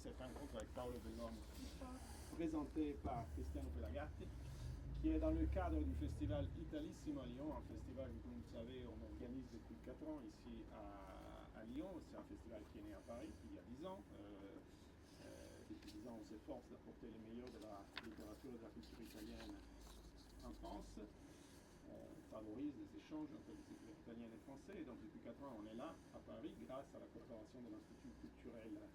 cette rencontre avec Paolo Bellomo, qui sera présenté par Cristiano Pelagatti, qui est dans le cadre du festival Italissimo à Lyon, un festival que, comme vous le savez, on organise depuis 4 ans ici à Lyon. C'est un festival qui est né à Paris il y a 10 ans. Depuis 10 ans, on s'efforce d'apporter les meilleurs de la littérature et de la culture italienne en France. On favorise les échanges entre les écrivains italiens et français. Donc depuis 4 ans, on est là à Paris grâce à la collaboration de l'Institut culturel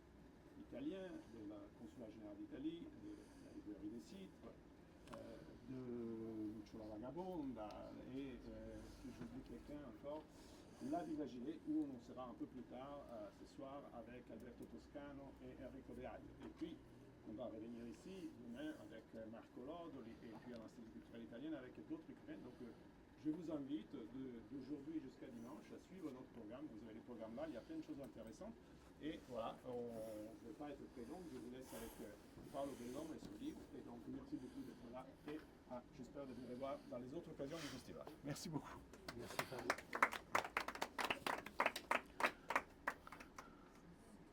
italien, de la Consulat général d'Italie, de la librairie des Citres, de Lucio la Vagabonda et si j'oublie quelqu'un encore, la Villa Gilet, où on sera un peu plus tard ce soir avec Alberto Toscano et Enrico De Aglio. Et puis on va revenir ici demain avec Marco Lodoli et puis à l'Institut culturel italien avec d'autres écrivains. Donc je vous invite d'aujourd'hui jusqu'à dimanche à suivre notre programme. Vous avez les programmes là, il y a plein de choses intéressantes. Et voilà, on ne veut pas être très long, je vous laisse avec Paolo Bellomo et son livre. Et donc merci beaucoup d'être là et j'espère de vous revoir dans les autres occasions du festival. Merci beaucoup. Merci Fabio.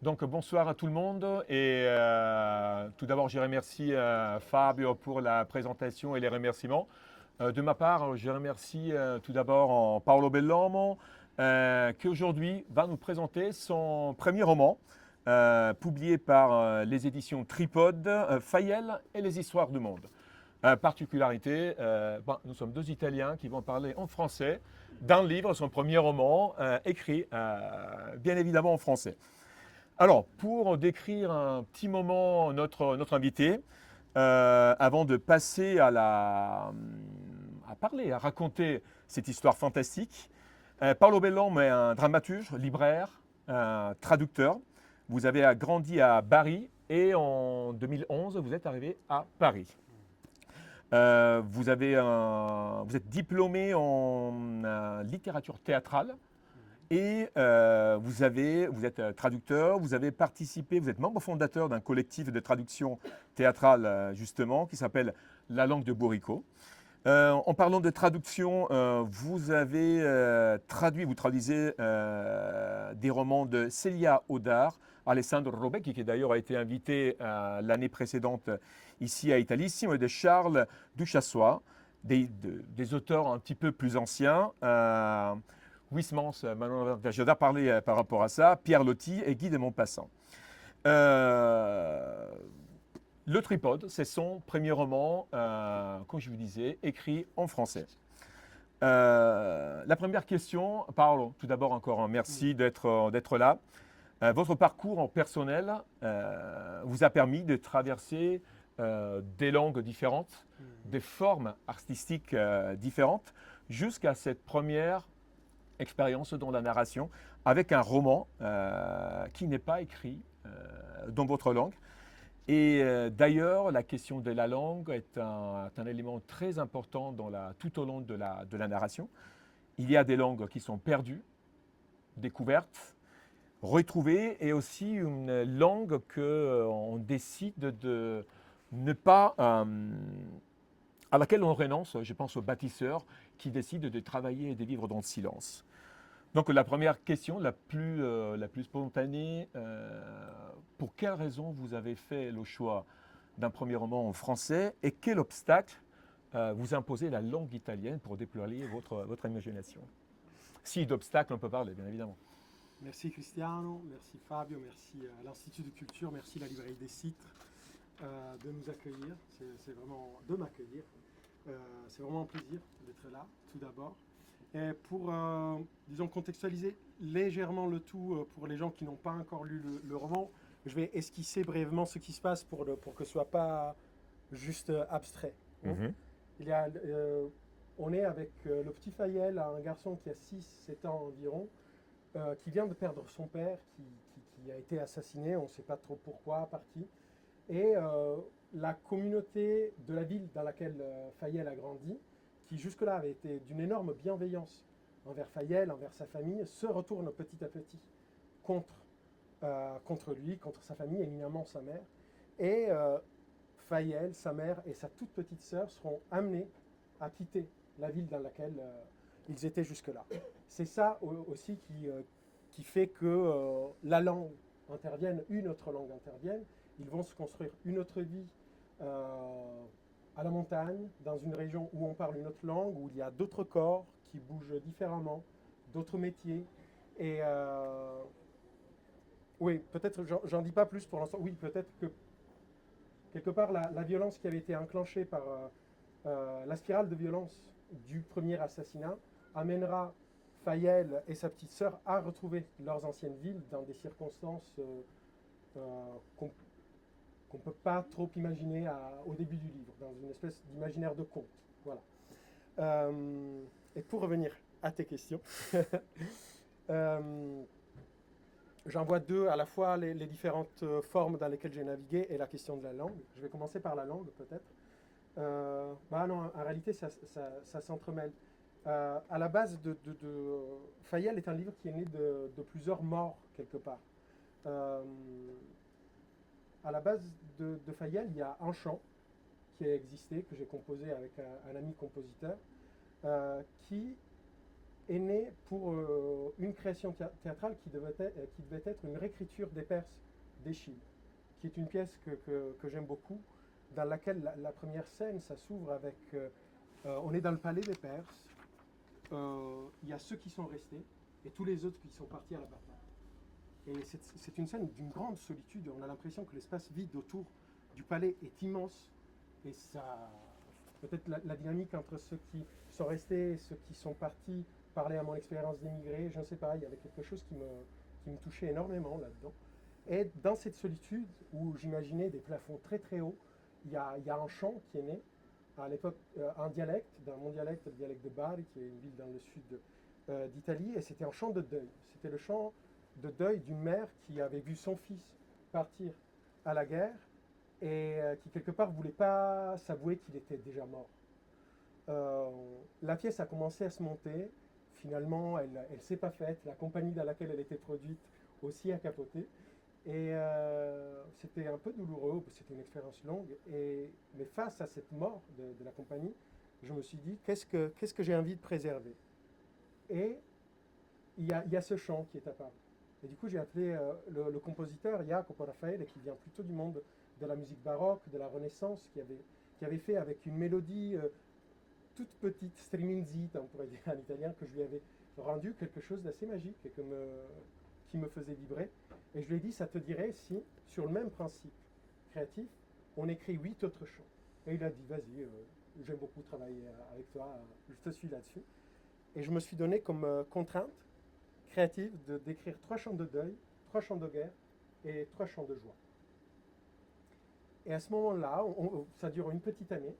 Donc bonsoir à tout le monde et tout d'abord je remercie Fabio pour la présentation et les remerciements. De ma part, je remercie tout d'abord Paolo Bellomo qui aujourd'hui va nous présenter son premier roman publié par les éditions Tripode, Fayel et les histoires du monde. Particularité, nous sommes deux Italiens qui vont parler en français d'un livre, son premier roman écrit bien évidemment en français. Alors, pour décrire un petit moment notre invité, avant de passer à parler, à raconter cette histoire fantastique, Paolo Bellomo est un dramaturge, libraire, traducteur. Vous avez grandi à Bari et en 2011, vous êtes arrivé à Paris. Vous êtes diplômé en littérature théâtrale. Et vous êtes traducteur, vous avez participé, vous êtes membre fondateur d'un collectif de traduction théâtrale justement qui s'appelle La Langue de Bourrico. En parlant de traduction, vous traduisez des romans de Célia Odar, Alessandro Robecchi qui d'ailleurs a été invité l'année précédente ici à Italissimo et de Charles Duchassois, des auteurs un petit peu plus anciens. Huysmans, je dois parler par rapport à ça, Pierre Loti et Guy de Maupassant. Le Tripode, c'est son premier roman, comme je vous disais, écrit en français. La première question, Paolo, tout d'abord encore merci d'être là. Votre parcours en personnel vous a permis de traverser des langues différentes, des formes artistiques différentes, jusqu'à cette première expérience dans la narration avec un roman qui n'est pas écrit dans votre langue. Et d'ailleurs, la question de la langue est un élément très important tout au long de la narration. Il y a des langues qui sont perdues, découvertes, retrouvées, et aussi une langue qu'on décide de ne pas... à laquelle on renonce, je pense aux bâtisseurs qui décident de travailler et de vivre dans le silence. Donc la première question, la plus spontanée, pour quelle raison vous avez fait le choix d'un premier roman en français et quel obstacle vous imposez la langue italienne pour déployer votre imagination? Si d'obstacles on peut parler, bien évidemment. Merci Cristiano, merci Fabio, merci à l'Institut de Culture, merci à la librairie des Citres de nous accueillir, c'est vraiment de m'accueillir. C'est vraiment un plaisir d'être là, tout d'abord. Et pour, disons, contextualiser légèrement le tout pour les gens qui n'ont pas encore lu le roman, je vais esquisser brièvement ce qui se passe pour que ce ne soit pas juste abstrait. On est avec le petit Fayel, un garçon qui a 6-7 ans environ, qui vient de perdre son père, qui a été assassiné, on ne sait pas trop pourquoi, par qui. Et la communauté de la ville dans laquelle Fayel a grandi, qui jusque-là avait été d'une énorme bienveillance envers Fayel, envers sa famille, se retourne petit à petit contre lui, contre sa famille, éminemment sa mère. Et Fayel, sa mère et sa toute petite sœur seront amenés à quitter la ville dans laquelle ils étaient jusque-là. C'est ça aussi qui fait que la langue intervienne, une autre langue intervienne. Ils vont se construire une autre vie à la montagne, dans une région où on parle une autre langue, où il y a d'autres corps qui bougent différemment, d'autres métiers. Et oui, peut-être, j'en dis pas plus pour l'instant. Oui, peut-être que quelque part, la violence qui avait été enclenchée par la spirale de violence du premier assassinat amènera Faïel et sa petite sœur à retrouver leurs anciennes villes dans des circonstances qu'on ne peut pas trop imaginer au début du livre, dans une espèce d'imaginaire de conte. Voilà. Et pour revenir à tes questions, j'en vois deux, à la fois les différentes formes dans lesquelles j'ai navigué et la question de la langue. Je vais commencer par la langue, peut-être. Non, en réalité, ça s'entremêle. À la base Faïel est un livre qui est né de plusieurs morts, quelque part. À la base de Faïel, il y a un chant qui a existé, que j'ai composé avec un ami compositeur, qui est né pour une création théâtrale qui devait être une réécriture des Perses d'Échille, qui est une pièce que j'aime beaucoup, dans laquelle la première scène, ça s'ouvre avec... on est dans le palais des Perses, il y a ceux qui sont restés, et tous les autres qui sont partis à la bataille. Et c'est une scène d'une grande solitude, on a l'impression que l'espace vide autour du palais est immense, et ça... Peut-être la dynamique entre ceux qui sont restés et ceux qui sont partis parlait à mon expérience d'émigré, je ne sais pas, il y avait quelque chose qui me touchait énormément là-dedans. Et dans cette solitude, où j'imaginais des plafonds très très hauts, il y a un chant qui est né, à l'époque, un dialecte, dans mon dialecte, le dialecte de Bari, qui est une ville dans le sud d'Italie, et c'était un chant de deuil. C'était le chant de deuil d'une mère qui avait vu son fils partir à la guerre, et qui quelque part ne voulait pas s'avouer qu'il était déjà mort. La pièce a commencé à se monter. Finalement, elle ne s'est pas faite. La compagnie dans laquelle elle était produite aussi a capoté. Et c'était un peu douloureux, c'était une expérience longue. Mais face à cette mort de la compagnie, je me suis dit, qu'est-ce que j'ai envie de préserver? Et il y a ce chant qui est apparu. Et du coup, j'ai appelé le compositeur Jacopo Raffaele, qui vient plutôt du monde de la musique baroque, de la Renaissance, qui avait fait avec une mélodie toute petite, striminzita, on pourrait dire en italien, que je lui avais rendu quelque chose d'assez magique et qui me faisait vibrer. Et je lui ai dit, ça te dirait si, sur le même principe créatif, on écrit 8 autres chants. Et il a dit, vas-y, j'aime beaucoup travailler avec toi, je te suis là-dessus. Et je me suis donné comme contrainte créative d'écrire 3 chants de deuil, 3 chants de guerre et 3 chants de joie. Et à ce moment-là, ça dure une petite année.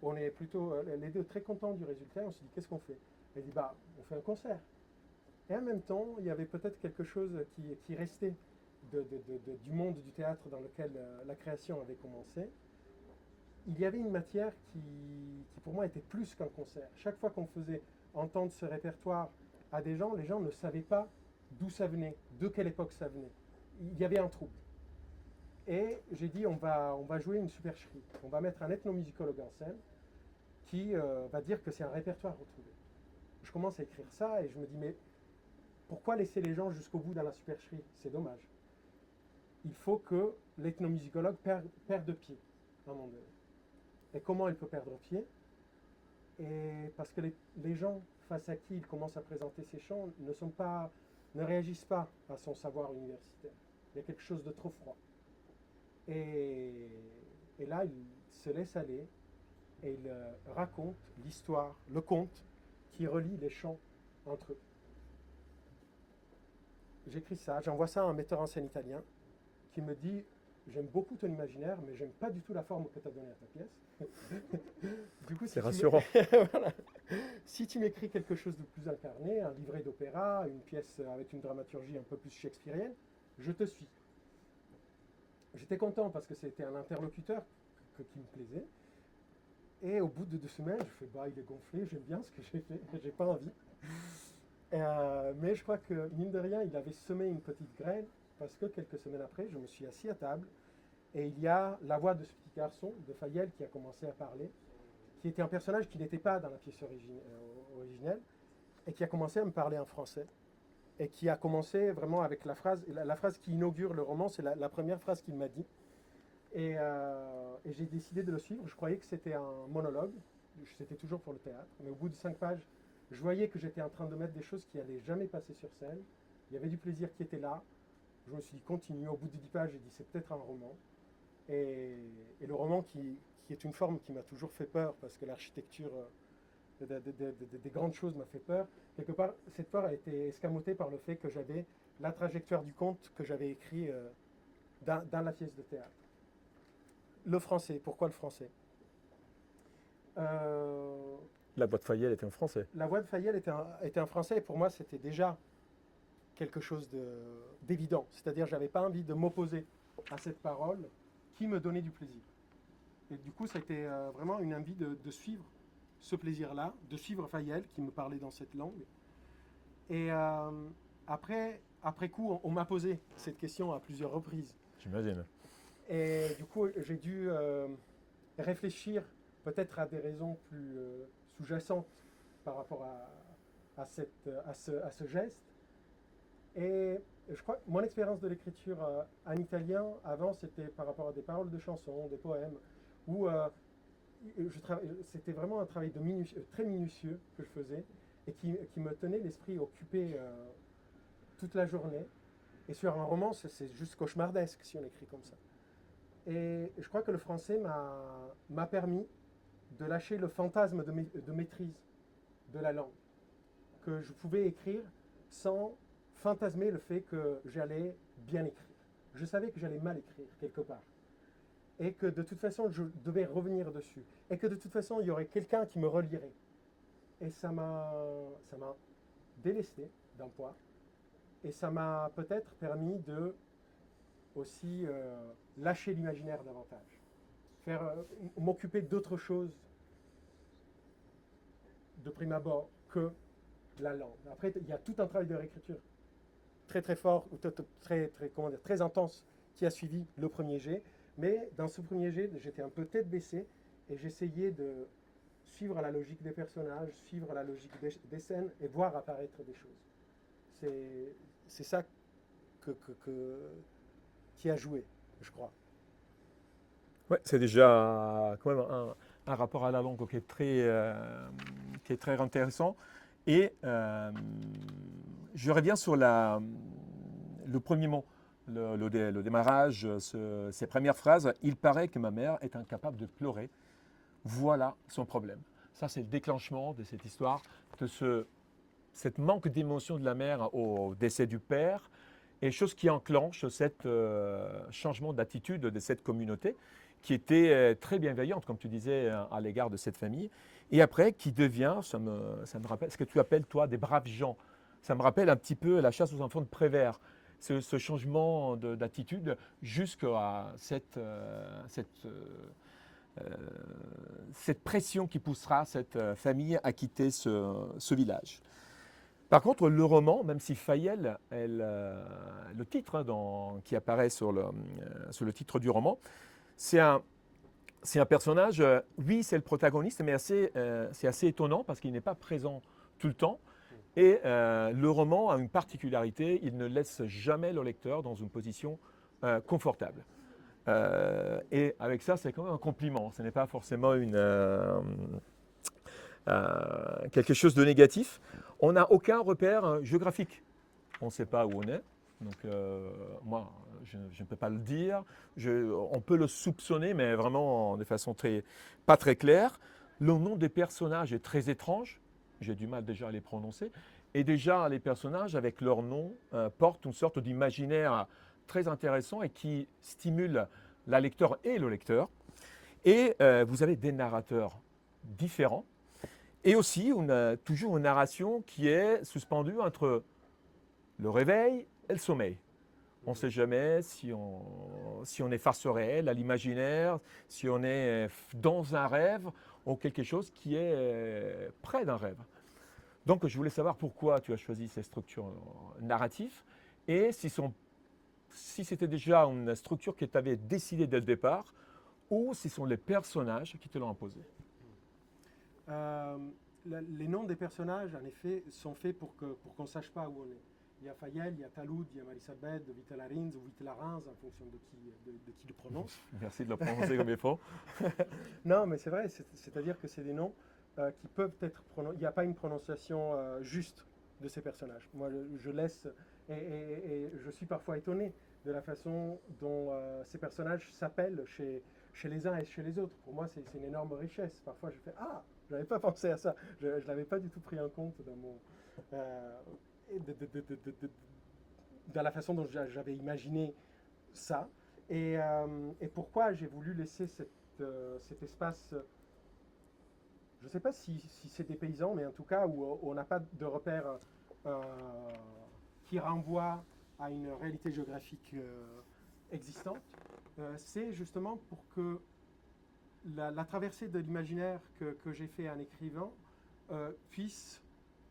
On est plutôt, les deux, très contents du résultat. On se dit, qu'est-ce qu'on fait? Elle dit, on fait un concert. Et en même temps, il y avait peut-être quelque chose qui restait du monde du théâtre dans lequel la création avait commencé. Il y avait une matière qui pour moi était plus qu'un concert. Chaque fois qu'on faisait entendre ce répertoire à des gens, les gens ne savaient pas d'où ça venait, de quelle époque ça venait. Il y avait un trouble. Et j'ai dit, on va jouer une supercherie. On va mettre un ethnomusicologue en scène qui va dire que c'est un répertoire retrouvé. Je commence à écrire ça et je me dis, mais pourquoi laisser les gens jusqu'au bout dans la supercherie? C'est dommage. Il faut que l'ethnomusicologue perde pied à un moment donné. Et comment il peut perdre pied? Et parce que les gens face à qui il commence à présenter ses chants ne réagissent pas à son savoir universitaire. Il y a quelque chose de trop froid. Et là, il se laisse aller et il raconte l'histoire, le conte qui relie les chants entre eux. J'écris ça, j'envoie ça à un metteur en scène italien qui me dit, j'aime beaucoup ton imaginaire, mais j'aime pas du tout la forme que tu as donnée à ta pièce. Du coup, c'est rassurant. Voilà. Si tu m'écris quelque chose de plus incarné, un livret d'opéra, une pièce avec une dramaturgie un peu plus shakespearienne, je te suis. J'étais content parce que c'était un interlocuteur qui me plaisait. Et au bout de 2 semaines, je fais, il est gonflé, j'aime bien ce que j'ai fait, j'ai pas envie. Mais je crois que, mine de rien, il avait semé une petite graine parce que quelques semaines après, je me suis assis à table et il y a la voix de ce petit garçon, de Faïel, qui a commencé à parler, qui était un personnage qui n'était pas dans la pièce originelle et qui a commencé à me parler en français. et qui a commencé vraiment avec la phrase qui inaugure le roman, c'est la première phrase qu'il m'a dit. Et j'ai décidé de le suivre. Je croyais que c'était un monologue, c'était toujours pour le théâtre, mais au bout de 5 pages, je voyais que j'étais en train de mettre des choses qui n'allaient jamais passer sur scène. Il y avait du plaisir qui était là. Je me suis dit, continue. Au bout de 10 pages, j'ai dit, c'est peut-être un roman. Et le roman qui est une forme qui m'a toujours fait peur, parce que l'architecture des grandes choses m'a fait peur. Quelque part, cette peur a été escamotée par le fait que j'avais la trajectoire du conte que j'avais écrit dans la pièce de théâtre. Le français, pourquoi le français? La voix de Fayel était en français. La voix de Fayel était en français, et pour moi, c'était déjà quelque chose d'évident. C'est-à-dire, je n'avais pas envie de m'opposer à cette parole qui me donnait du plaisir. Et du coup, c'était vraiment une envie de suivre ce plaisir-là, de suivre Fayel qui me parlait dans cette langue. Et après coup, on m'a posé cette question à plusieurs reprises. J'imagine. Et du coup, j'ai dû réfléchir peut-être à des raisons plus sous-jacentes par rapport à ce geste. Et je crois que mon expérience de l'écriture en italien, avant, c'était par rapport à des paroles de chansons, des poèmes, où c'était vraiment un travail très minutieux que je faisais et qui me tenait l'esprit occupé toute la journée. Et sur un roman, c'est juste cauchemardesque si on écrit comme ça. Et je crois que le français m'a permis de lâcher le fantasme de maîtrise de la langue, que je pouvais écrire sans fantasmer le fait que j'allais bien écrire. Je savais que j'allais mal écrire quelque part, et que de toute façon je devais revenir dessus, et que de toute façon il y aurait quelqu'un qui me relirait. Et ça m'a délesté d'un poids, et ça m'a peut-être permis de aussi lâcher l'imaginaire davantage, m'occuper d'autre chose de prime abord que la langue. Après, il y a tout un travail de réécriture très très fort, ou très intense qui a suivi le premier jet. Mais dans ce premier jet, j'étais un peu tête baissée et j'essayais de suivre la logique des personnages, suivre la logique des scènes et voir apparaître des choses. C'est ça qui a joué, je crois. Ouais, c'est déjà quand même un rapport à la langue qui est très intéressant. Et je reviens sur le premier mot, le démarrage, ces premières phrases. Il paraît que ma mère est incapable de pleurer. Voilà son problème. Ça, c'est le déclenchement de cette histoire, de cette manque d'émotion de la mère au décès du père, et chose qui enclenche ce changement d'attitude de cette communauté qui était très bienveillante, comme tu disais, à l'égard de cette famille, et après qui devient, ça me rappelle ce que tu appelles, toi, des braves gens. Ça me rappelle un petit peu la chasse aux enfants de Prévert, ce changement d'attitude jusqu'à cette pression qui poussera cette famille à quitter ce village. Par contre, le roman, même si Fayel, le titre qui apparaît sur le titre du roman, c'est un personnage, oui, c'est le protagoniste, mais c'est assez étonnant parce qu'il n'est pas présent tout le temps. Et le roman a une particularité, il ne laisse jamais le lecteur dans une position confortable. Et avec ça, c'est quand même un compliment, ce n'est pas forcément quelque chose de négatif. On n'a aucun repère géographique, on ne sait pas où on est. Donc moi, je ne peux pas le dire. On peut le soupçonner, mais vraiment de façon pas très claire. Le nom des personnages est très étrange. J'ai du mal déjà à les prononcer. Et déjà, les personnages, avec leur nom, portent une sorte d'imaginaire très intéressant et qui stimule la lecteur et le lecteur. Et vous avez des narrateurs différents. Et aussi, toujours une narration qui est suspendue entre le réveil et le sommeil. On ne sait jamais si on est face au réel, à l'imaginaire, si on est dans un rêve ou quelque chose qui est près d'un rêve. Donc, je voulais savoir pourquoi tu as choisi ces structures narratives et si c'était déjà une structure que tu avais décidée dès le départ ou si ce sont les personnages qui te l'ont imposé. Les noms des personnages, en effet, sont faits pour qu'on ne sache pas où on est. Il y a Fayel, il y a Taloud, il y a Marisabed, Vitelarins ou Vitelarins, en fonction de qui le prononce. Merci de le prononcer comme il faut. Non, mais c'est vrai, c'est-à-dire que c'est des noms qui peuvent être prononcés. Il n'y a pas une prononciation juste de ces personnages. Moi, je laisse, et je suis parfois étonné de la façon dont ces personnages s'appellent chez les uns et chez les autres. Pour moi, c'est une énorme richesse. Parfois, je fais ah, je n'avais pas pensé à ça. Je ne l'avais pas du tout pris en compte dans mon dans la façon dont j'avais imaginé ça. Et pourquoi j'ai voulu laisser cet espace, je ne sais pas si c'est des paysans, mais en tout cas où on n'a pas de repère qui renvoie à une réalité géographique existante, c'est justement pour que la traversée de l'imaginaire que j'ai fait en écrivant puisse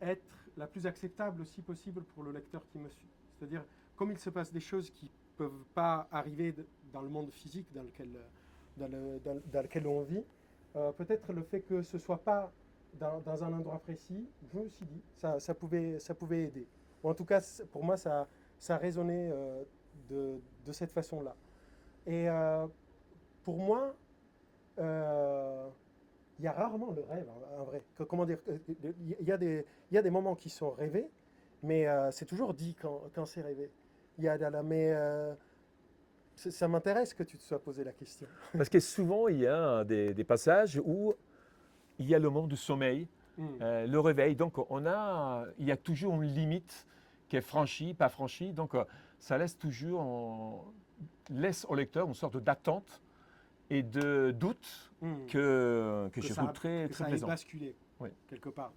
être la plus acceptable aussi possible pour le lecteur qui me suit. C'est-à-dire, comme il se passe des choses qui ne peuvent pas arriver dans le monde physique dans lequel on vit, peut-être le fait que ce ne soit pas dans un endroit précis, je me suis dit, ça pouvait aider. Ou en tout cas, pour moi, ça a résonné de cette façon-là. Et pour moi, il y a rarement le rêve, en vrai. Comment dire, il y a des moments qui sont rêvés, mais c'est toujours dit quand c'est rêvé. Mais ça m'intéresse que tu te sois posé la question. Parce que souvent, il y a des passages où il y a le moment du sommeil, le réveil. Donc, il y a toujours une limite qui est franchie, pas franchie. Donc, ça laisse laisse au lecteur une sorte d'attente et de doute que je trouve très ça plaisant. ait basculé, Oui. quelque part.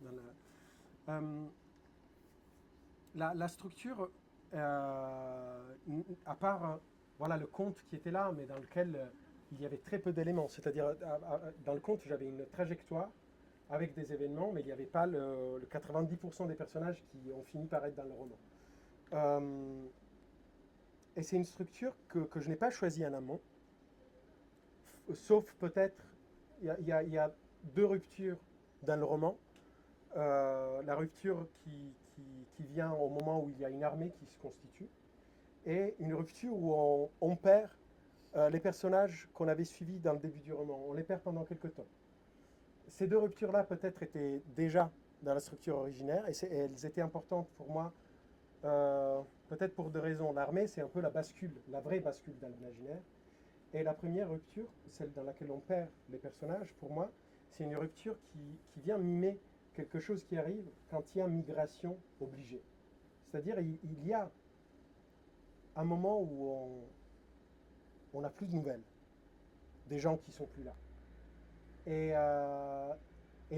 La structure, à part voilà, le conte qui était là, mais dans lequel il y avait très peu d'éléments. C'est-à-dire, dans le conte, j'avais une trajectoire avec des événements, mais il n'y avait pas le 90% des personnages qui ont fini par être dans le roman. Et c'est une structure que je n'ai pas choisie en amont, sauf peut-être, il y a deux ruptures dans le roman. La rupture qui vient au moment où il y a une armée qui se constitue, et une rupture où on perd les personnages qu'on avait suivis dans le début du roman. On les perd pendant quelques temps. Ces deux ruptures-là peut-être étaient déjà dans la structure originaire, et elles étaient importantes pour moi, peut-être pour deux raisons. L'armée, c'est un peu la bascule, la vraie bascule dans l'imaginaire. Et la première rupture, celle dans laquelle on perd les personnages, pour moi, c'est une rupture qui vient mimer quelque chose qui arrive quand il y a migration obligée. C'est-à-dire, il y a un moment où on n'a plus de nouvelles des gens qui sont plus là. Et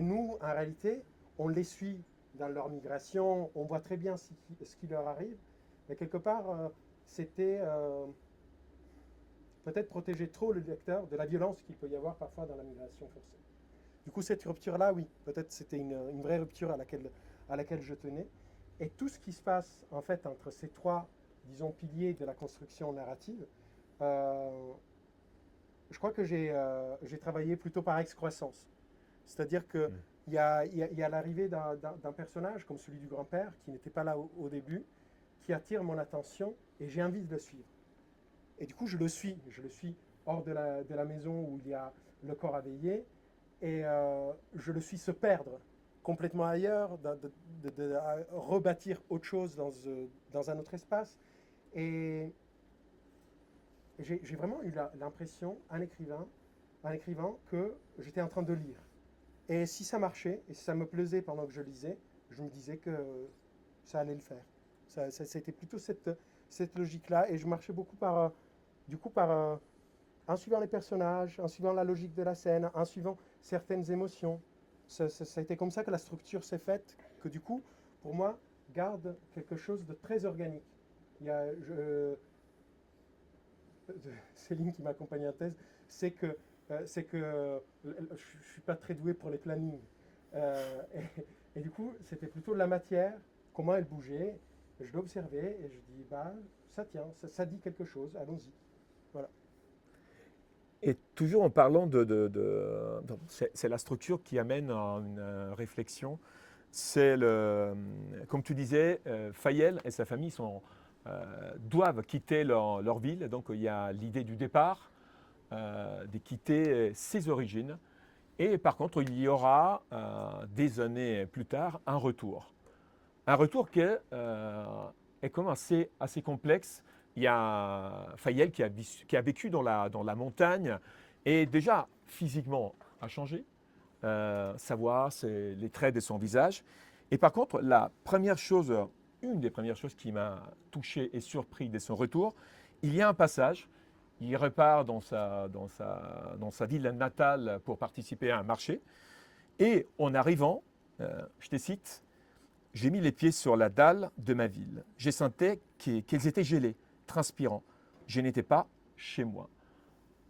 nous, en réalité, on les suit dans leur migration, on voit très bien ce qui leur arrive, mais quelque part, c'était peut-être protéger trop le lecteur de la violence qu'il peut y avoir parfois dans la migration forcée. Du coup, cette rupture-là, oui, peut-être c'était une vraie rupture à laquelle je tenais. Et tout ce qui se passe, en fait, entre ces trois, disons, piliers de la construction narrative, je crois que j'ai travaillé plutôt par excroissance. C'est-à-dire qu'il y a l'arrivée d'un personnage, comme celui du grand-père, qui n'était pas là au début, qui attire mon attention, et j'ai envie de le suivre. Et du coup, je le suis hors de la maison où il y a le corps à veiller, et je le suis se perdre complètement ailleurs, de rebâtir autre chose dans un autre espace. Et j'ai vraiment eu l'impression, en écrivant, que j'étais en train de lire. Et si ça marchait, et si ça me plaisait pendant que je lisais, je me disais que ça allait le faire. C'était plutôt cette logique-là, et je marchais beaucoup en suivant les personnages, en suivant la logique de la scène, en suivant certaines émotions. Ça a été comme ça que la structure s'est faite, que du coup, pour moi, garde quelque chose de très organique. Il y a, Céline qui m'accompagne en thèse, c'est que je ne suis pas très doué pour les plannings. Et du coup, c'était plutôt la matière, comment elle bougeait. Je l'observais et je dis, bah, ça tient, ça dit quelque chose, allons-y. Voilà. Et toujours en parlant c'est la structure qui amène à une réflexion. c'est comme tu disais, Fayel et sa famille doivent quitter leur ville. Donc il y a l'idée du départ, de quitter ses origines. Et par contre, il y aura des années plus tard un retour. Un retour qui est quand même assez complexe. Il y a Fayel qui a vécu dans la montagne et déjà physiquement a changé. Sa voix, les traits de son visage. Et par contre, une des premières choses qui m'a touché et surpris dès son retour, il y a un passage. Il repart dans sa ville natale pour participer à un marché. Et en arrivant, je te cite, « J'ai mis les pieds sur la dalle de ma ville. J'ai senti qu'ils étaient gelés, transpirants. Je n'étais pas chez moi. »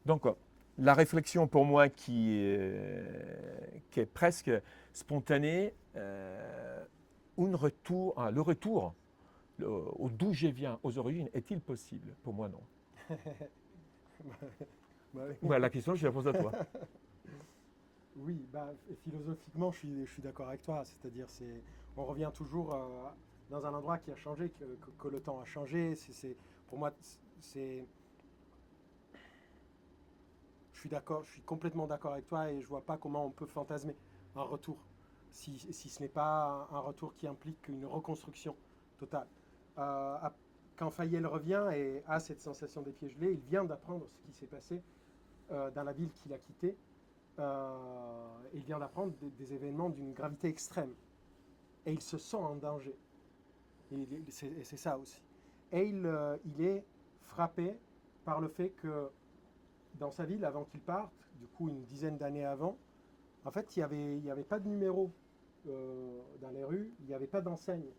Donc, la réflexion pour moi qui est presque spontanée, le retour d'où je viens, aux origines, est-il possible? Pour moi, non. Oui. La question, je la pose à toi. Oui, philosophiquement, je suis d'accord avec toi. C'est-à-dire, on revient toujours dans un endroit qui a changé, que le temps a changé. Pour moi, je suis complètement d'accord avec toi et je vois pas comment on peut fantasmer un retour si ce n'est pas un retour qui implique une reconstruction totale. Quand Fayel revient et a cette sensation des pieds gelés, il vient d'apprendre ce qui s'est passé dans la ville qu'il a quittée. Il vient d'apprendre des événements d'une gravité extrême. Et il se sent en danger. Et c'est ça aussi. Et il est frappé par le fait que dans sa ville, avant qu'il parte, du coup une dizaine d'années avant, en fait, il n'y avait pas de numéro dans les rues, il n'y avait pas d'enseigne,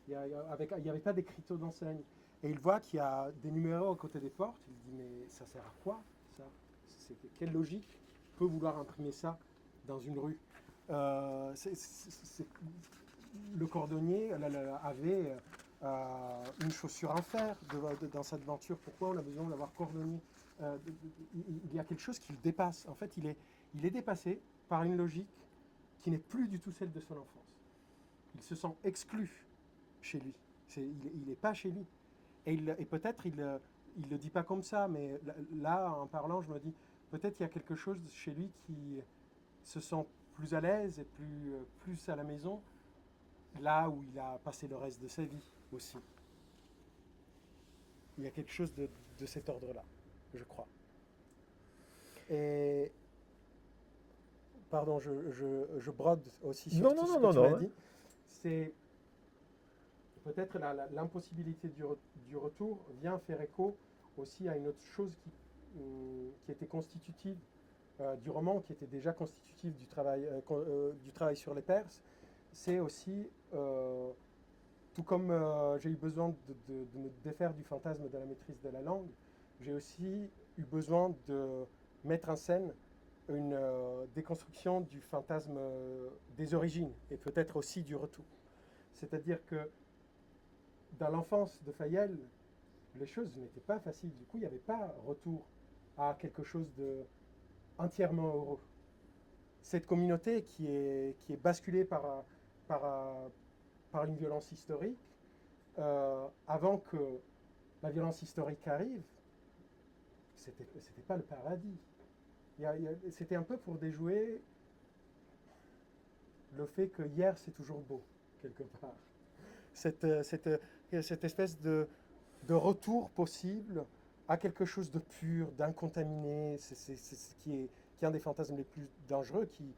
il n'y avait pas d'écriteau d'enseigne. Et il voit qu'il y a des numéros à côté des portes, il dit mais ça sert à quoi ça? Quelle logique peut vouloir imprimer ça dans une rue? Le cordonnier avait une chaussure en fer dans cette aventure. Pourquoi on a besoin d'avoir cordonnier? Il y a quelque chose qui le dépasse. En fait, il est dépassé par une logique qui n'est plus du tout celle de son enfance. Il se sent exclu chez lui. Il n'est pas chez lui. Et peut-être il le dit pas comme ça, mais là, en parlant, je me dis, peut-être il y a quelque chose chez lui qui se sent plus à l'aise et plus à la maison, là où il a passé le reste de sa vie aussi. Il y a quelque chose de cet ordre-là, je crois. Et pardon, je brode aussi sur tout ce que tu m'as dit. C'est peut-être l'impossibilité du retour vient faire écho aussi à une autre chose qui était constitutive du roman, qui était déjà constitutive du travail sur les Perses. C'est aussi, tout comme j'ai eu besoin de me défaire du fantasme de la maîtrise de la langue, j'ai aussi eu besoin de mettre en scène une déconstruction du fantasme des origines et peut-être aussi du retour. C'est-à-dire que dans l'enfance de Fayel, les choses n'étaient pas faciles. Du coup, il n'y avait pas retour à quelque chose de entièrement heureux. Cette communauté qui est basculée par une violence historique, avant que la violence historique arrive, c'était pas le paradis. C'était un peu pour déjouer le fait que hier c'est toujours beau, quelque part. Cette espèce de retour possible à quelque chose de pur, d'incontaminé, c'est ce qui est un des fantasmes les plus dangereux qui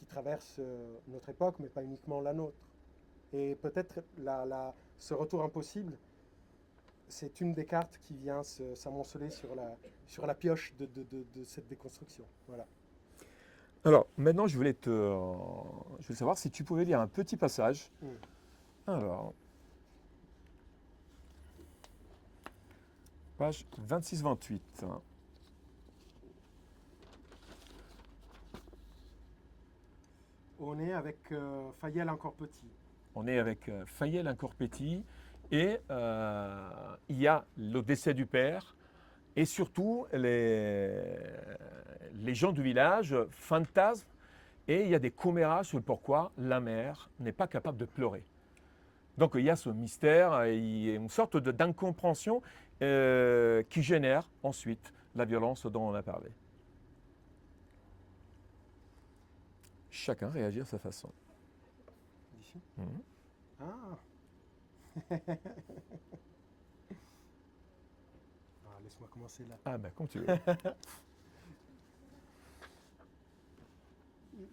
traverse notre époque, mais pas uniquement la nôtre. Et peut-être ce retour impossible, c'est une des cartes qui vient s'amonceler sur la pioche de cette déconstruction. Voilà. Alors, maintenant, je voulais savoir si tu pouvais lire un petit passage. Alors, page 26-28. On est avec Fayel encore petit. On est avec Fayel encore petit et il y a le décès du père et surtout les gens du village fantasment Et il y a des commérages sur le pourquoi la mère n'est pas capable de pleurer. Donc il y a ce mystère, il y a une sorte d'incompréhension qui génère ensuite la violence dont on a parlé. Chacun réagit à sa façon. D'ici. Mhm. Ah. Laisse-moi commencer là. Ah ben, comme tu veux.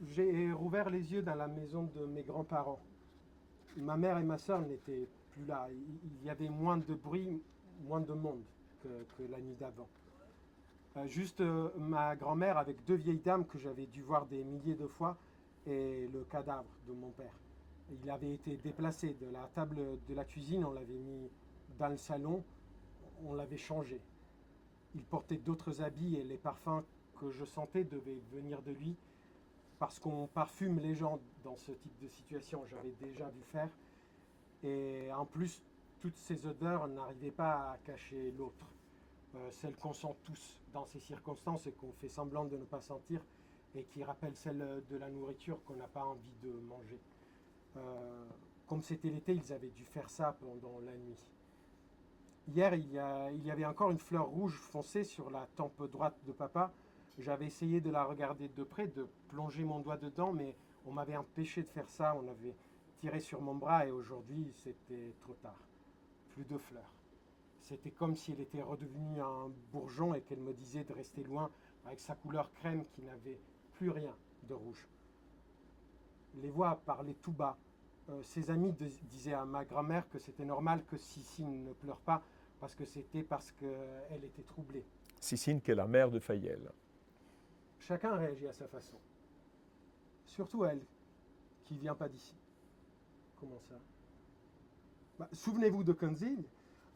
J'ai rouvert les yeux dans la maison de mes grands-parents. Ma mère et ma soeur n'étaient plus là. Il y avait moins de bruit, moins de monde que la nuit d'avant. Juste ma grand-mère avec 2 vieilles dames que j'avais dû voir des milliers de fois et le cadavre de mon père. Il avait été déplacé de la table de la cuisine, on l'avait mis dans le salon, on l'avait changé. Il portait d'autres habits et les parfums que je sentais devaient venir de lui parce qu'on parfume les gens dans ce type de situation. J'avais déjà vu faire. Et en plus, toutes ces odeurs n'arrivaient pas à cacher l'autre. Celle qu'on sent tous dans ces circonstances et qu'on fait semblant de ne pas sentir et qui rappelle celle de la nourriture qu'on n'a pas envie de manger. Comme c'était l'été, ils avaient dû faire ça pendant la nuit. Hier, il y avait encore une fleur rouge foncée sur la tempe droite de papa. J'avais essayé de la regarder de près, de plonger mon doigt dedans, mais on m'avait empêché de faire ça. On avait tiré sur mon bras et aujourd'hui, c'était trop tard. Plus de fleurs. C'était comme si elle était redevenue un bourgeon et qu'elle me disait de rester loin avec sa couleur crème qui n'avait plus rien de rouge. Les voix parlaient tout bas. Ses amis disaient à ma grand-mère que c'était normal que Sissine ne pleure pas parce que c'était parce qu'elle était troublée. Sissine, qui est la mère de Faïel. Chacun réagit à sa façon. Surtout elle, qui ne vient pas d'ici. Comment ça? Souvenez-vous de Kunzil,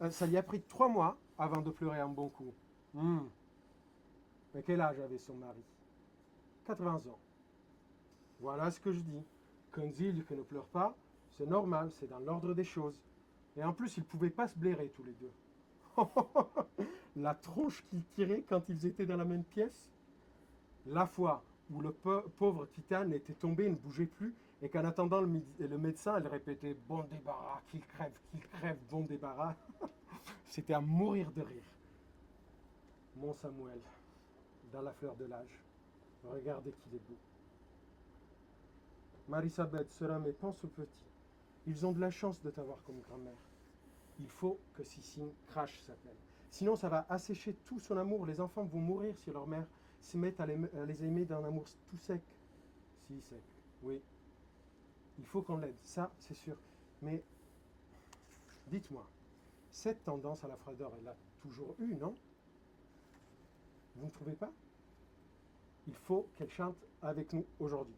ça lui a pris 3 mois avant de pleurer un bon coup. Mais quel âge avait son mari? 80 ans. Voilà ce que je dis. Kunzil qui ne pleure pas, c'est normal, c'est dans l'ordre des choses. Et en plus, ils ne pouvaient pas se blairer tous les deux. La tronche qu'ils tiraient quand ils étaient dans la même pièce. La fois où le pauvre Titane était tombé, ne bougeait plus, et qu'en attendant le médecin, elle répétait « Bon débarras, qu'il crève, bon débarras ». C'était à mourir de rire. Mon Samuel, dans la fleur de l'âge, regardez qu'il est beau. Marisabeth, sera mais pense aux petits. Ils ont de la chance de t'avoir comme grand-mère. Il faut que Sissine crache sa peine. Sinon, ça va assécher tout son amour. Les enfants vont mourir si leur mère se met à les aimer d'un amour tout sec. Si, sec, oui. Il faut qu'on l'aide, ça, c'est sûr. Mais, dites-moi, cette tendance à la froideur, elle l'a toujours eue, non? Vous ne trouvez pas? Il faut qu'elle chante avec nous aujourd'hui.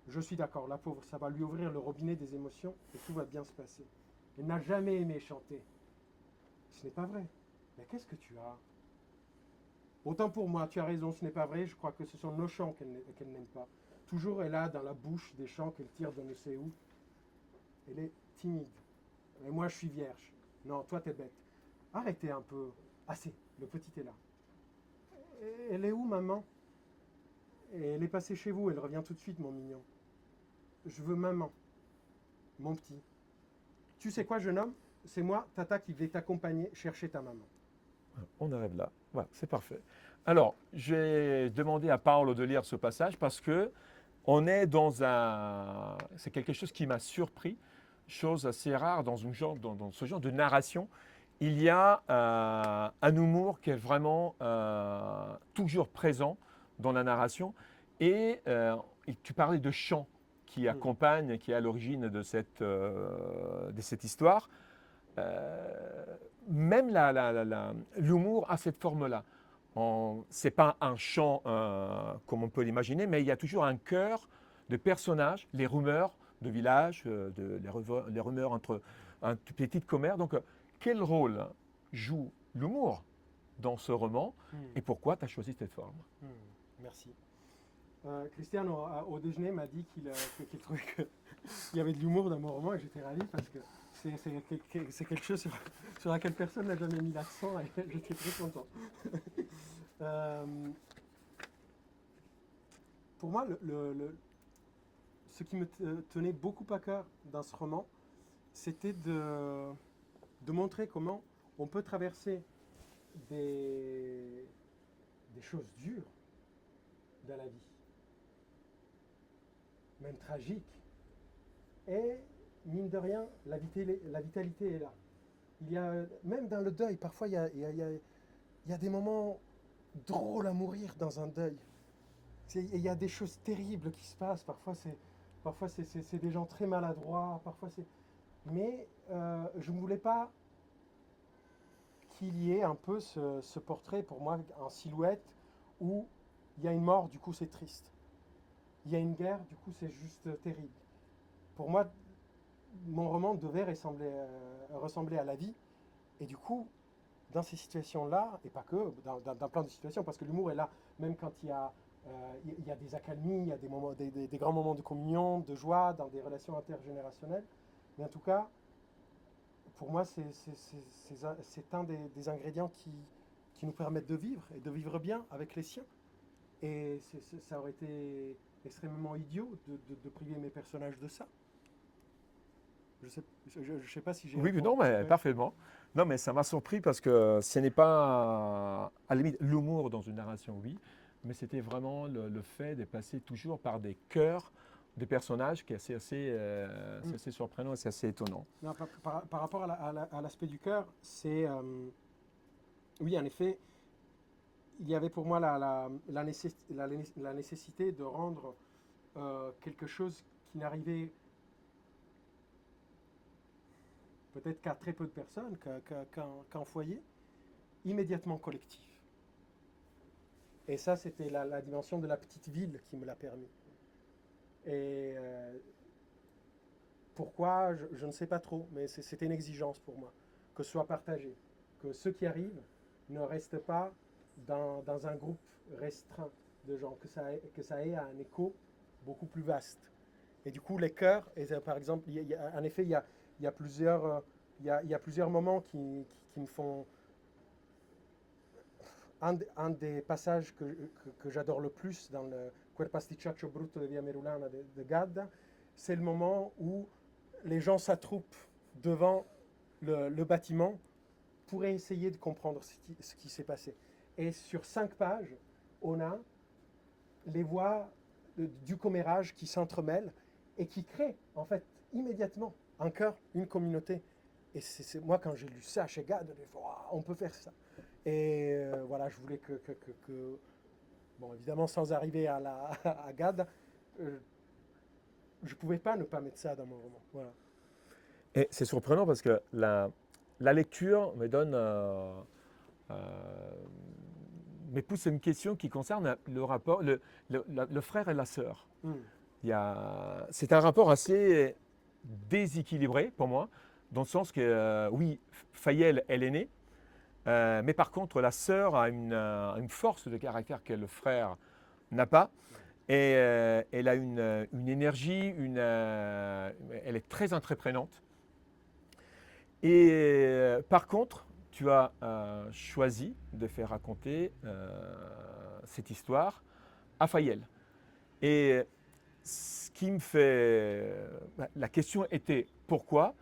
Je suis d'accord, la pauvre, ça va lui ouvrir le robinet des émotions et tout va bien se passer. Elle n'a jamais aimé chanter. Ce n'est pas vrai. Mais qu'est-ce que tu as? Autant pour moi, tu as raison, ce n'est pas vrai. Je crois que ce sont nos chants qu'elle n'aime pas. Toujours elle a dans la bouche des chants qu'elle tire de ne sais où. Elle est timide. Et moi, je suis vierge. Non, toi, t'es bête. Arrêtez un peu. Assez, le petit est là. Elle est où, maman? Elle est passée chez vous, elle revient tout de suite, mon mignon. Je veux maman. Mon petit. Tu sais quoi, jeune homme? C'est moi, Tata, qui vais t'accompagner chercher ta maman. On arrive là. Voilà, c'est parfait. Alors, j'ai demandé à Paolo de lire ce passage parce que on est dans un... C'est quelque chose qui m'a surpris, chose assez rare dans ce genre de narration. Il y a un humour qui est vraiment toujours présent dans la narration. Et tu parlais de chant qui accompagne, qui est à l'origine de cette histoire. Même l'humour a cette forme-là. Ce n'est pas un chant comme on peut l'imaginer, mais il y a toujours un chœur de personnages, les rumeurs de village, les rumeurs entre un petit commerce. Donc, quel rôle joue l'humour dans ce roman et pourquoi tu as choisi cette forme? Merci. Cristiano, au déjeuner, m'a dit qu'il trouvait qu'il y avait de l'humour dans mon roman et j'étais ravi parce que c'est quelque chose sur laquelle personne n'a jamais mis l'accent et j'étais très content. Pour moi, ce qui me tenait beaucoup à cœur dans ce roman, c'était de montrer comment on peut traverser des choses dures dans la vie, même tragiques. Et mine de rien, la vitalité est là. Il y a, même dans le deuil, parfois il y a des moments drôles à mourir dans un deuil. Il y a des choses terribles qui se passent. Parfois c'est des gens très maladroits. Mais je ne voulais pas qu'il y ait un peu ce portrait pour moi en silhouette où il y a une mort, du coup c'est triste. Il y a une guerre, du coup c'est juste terrible. Pour moi, mon roman devait ressembler à la vie. Et du coup, dans ces situations-là, et pas que, dans plein de situations, parce que l'humour est là, même quand il y a des accalmies, il y a des grands moments de communion, de joie, dans des relations intergénérationnelles. Mais en tout cas, pour moi, c'est un des ingrédients qui nous permettent de vivre, et de vivre bien avec les siens. Et ça aurait été extrêmement idiot de priver mes personnages de ça. Je sais pas si j'ai... Oui, non, mais parfaitement. Non, mais ça m'a surpris parce que ce n'est pas, à la limite, l'humour dans une narration, oui, mais c'était vraiment le fait de passer toujours par des cœurs des personnages qui est c'est assez surprenant et c'est assez étonnant. Non, par rapport à l'aspect du cœur, c'est... oui, en effet, il y avait pour moi la nécessité de rendre quelque chose qui n'arrivait peut-être qu'à très peu de personnes, qu'un foyer, immédiatement collectif. Et ça, c'était la dimension de la petite ville qui me l'a permis. Et pourquoi, je ne sais pas trop, mais c'était une exigence pour moi, que ce soit partagé, que ceux qui arrivent ne restent pas dans un groupe restreint de gens, que ça ait un écho beaucoup plus vaste. Et du coup, les chœurs, par exemple, en effet, il y a plusieurs moments qui me font... Un des passages que j'adore le plus dans le Quel pasticciaccio brutto di Via Merulana de Gadda, c'est le moment où les gens s'attroupent devant le bâtiment pour essayer de comprendre ce qui s'est passé. Et sur 5 pages, on a les voix du commérage qui s'entremêlent et qui créent en fait immédiatement un chœur, une communauté. Et moi, quand j'ai lu ça chez Gad, j'ai dit, wow, on peut faire ça. Et voilà, je voulais que bon, évidemment, sans arriver à Gad, je ne pouvais pas ne pas mettre ça dans mon roman. Voilà. Et c'est surprenant parce que la lecture me donne, me pousse à une question qui concerne le rapport, le frère et la sœur. C'est un rapport assez déséquilibré pour moi, dans le sens que, oui, Faïel est l'aîné, mais par contre, la sœur a une force de caractère que le frère n'a pas. Et elle a une énergie, elle est très entreprenante. Et par contre, tu as choisi de faire raconter cette histoire à Faïel. Et ce qui me fait... La question était pourquoi,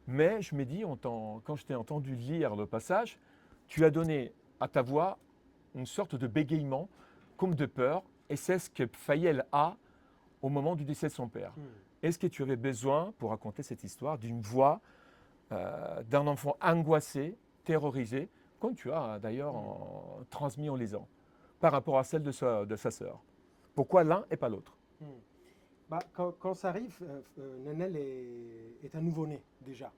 mais je me dis, quand je t'ai entendu lire le passage, tu as donné à ta voix une sorte de bégaiement, comme de peur, et c'est ce que Faïel a au moment du décès de son père. Est-ce que tu avais besoin, pour raconter cette histoire, d'une voix d'un enfant angoissé, terrorisé, comme tu as d'ailleurs transmis en lisant, par rapport à celle de sa sœur? Pourquoi l'un et pas l'autre? Bah, quand ça arrive, Nenel est un nouveau-né déjà.